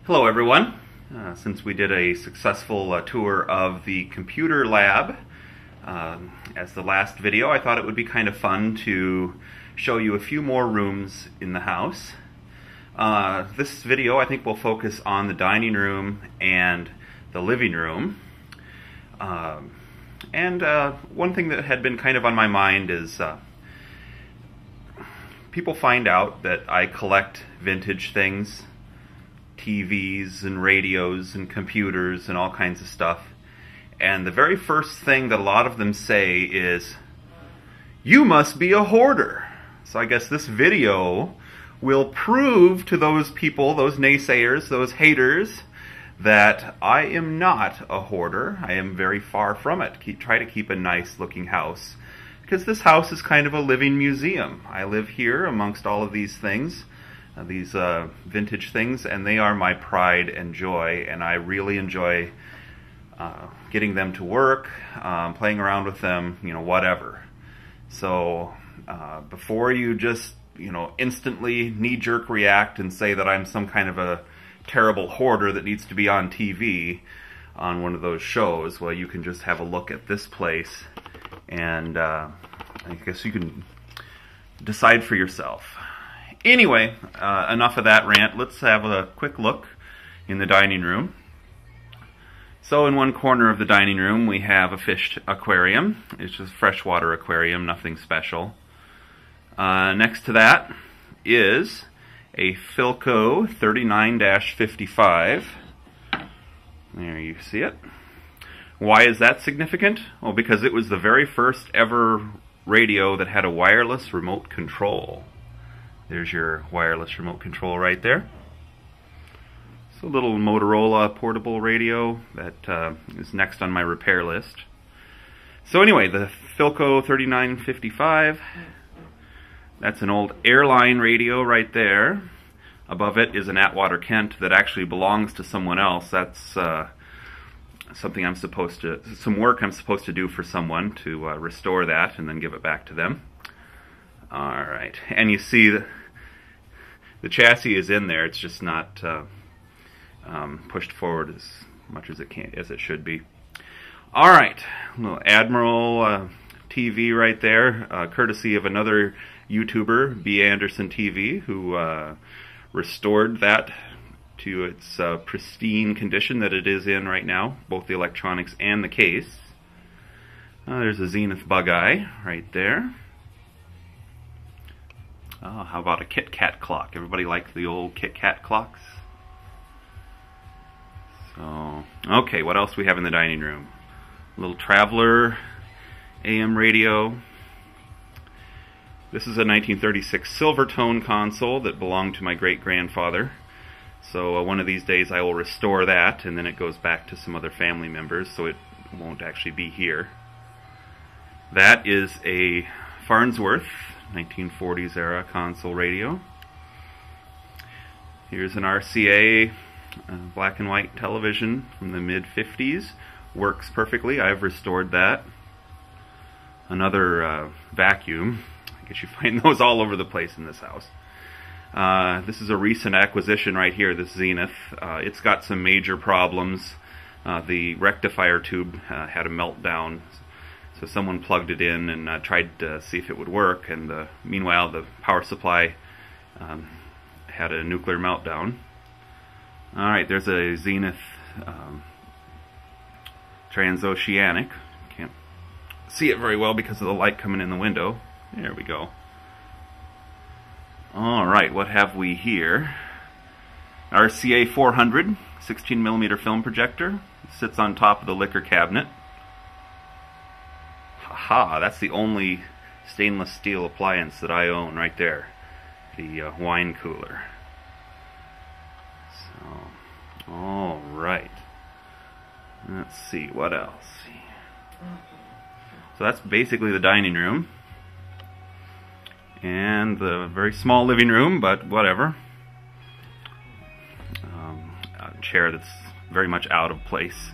Hello everyone. Since we did a successful tour of the computer lab as the last video, I thought it would be kind of fun to show you a few more rooms in the house. This video I think will focus on the dining room and the living room. One thing that had been kind of on my mind is people find out that I collect vintage things, TVs and radios and computers and all kinds of stuff. And the very first thing that a lot of them say is, "You must be a hoarder." So I guess this video will prove to those people, those naysayers, those haters, that I am not a hoarder. I am very far from it. Try to keep a nice looking house, because this house is kind of a living museum. I live here amongst all of these things. These vintage things, and they are my pride and joy, and I really enjoy getting them to work, playing around with them, whatever. So before you just instantly knee-jerk react and say that I'm some kind of a terrible hoarder that needs to be on TV on one of those shows, well, you can just have a look at this place, and I guess you can decide for yourself. Anyway, enough of that rant. Let's have a quick look in the dining room. So in one corner of the dining room we have a fish aquarium. It's just a freshwater aquarium, nothing special. Next to that is a Philco 39-55. There you see it. Why is that significant? Well, because it was the very first ever radio that had a wireless remote control. There's your wireless remote control right there. It's a little Motorola portable radio that is next on my repair list. So anyway, the Philco 3955, that's an old airline radio right there. Above it is an Atwater Kent that actually belongs to someone else. That's something some work I'm supposed to do for someone to restore that and then give it back to them. Alright, and you see the chassis is in there, it's just not pushed forward as much as it should be. Alright, little Admiral TV right there, courtesy of another YouTuber, B. Anderson TV, who restored that to its pristine condition that it is in right now, both the electronics and the case. There's a Zenith Bug Eye right there. Oh, how about a Kit Kat clock? Everybody like the old Kit Kat clocks? So, okay, what else do we have in the dining room? A little Traveler AM radio. This is a 1936 Silvertone console that belonged to my great-grandfather. So one of these days I will restore that, and then it goes back to some other family members, so it won't actually be here. That is a Farnsworth 1940s era console radio. Here's an RCA black and white television from the mid-50s. Works perfectly. I've restored that. Another vacuum. I guess you find those all over the place in this house. This is a recent acquisition right here, this Zenith. It's got some major problems. The rectifier tube had a meltdown. So someone plugged it in and tried to see if it would work, and meanwhile the power supply had a nuclear meltdown. Alright, there's a Zenith Transoceanic. Can't see it very well because of the light coming in the window. There we go. Alright, what have we here? RCA 400, 16mm film projector. It sits on top of the liquor cabinet. Haha, that's the only stainless steel appliance that I own right there. The wine cooler. So, alright. Let's see, what else? So that's basically the dining room. And the very small living room, but whatever. A chair that's very much out of place.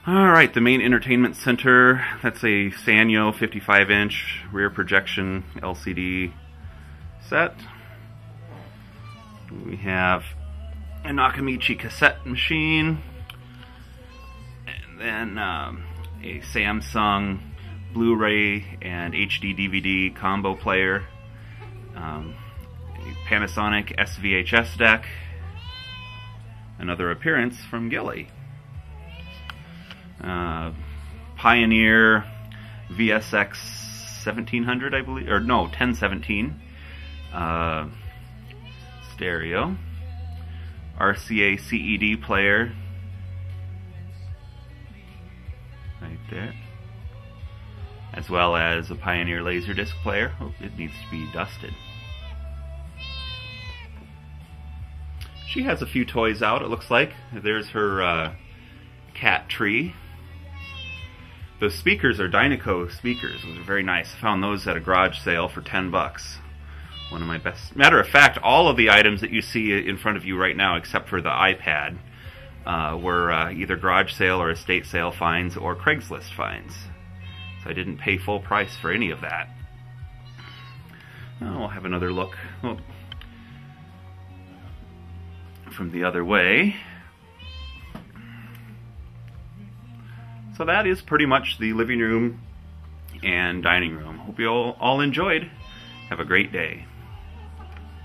Alright, the main entertainment center, that's a Sanyo 55-inch rear projection LCD set. We have a Nakamichi cassette machine, and then a Samsung Blu-ray and HD DVD combo player, a Panasonic SVHS deck, another appearance from Gilly, Pioneer VSX 1700, I believe, or no, 1017, stereo, RCA CED player, right there, as well as a Pioneer Laserdisc player. Oh, it needs to be dusted. She has a few toys out, it looks like. There's her cat tree. The speakers are Dynaco speakers. Those are very nice. I found those at a garage sale for 10 bucks. One of my best. Matter of fact, all of the items that you see in front of you right now, except for the iPad, were either garage sale or estate sale finds or Craigslist finds. So I didn't pay full price for any of that. We'll have another look from the other way. So that is pretty much the living room and dining room. Hope you all enjoyed. Have a great day.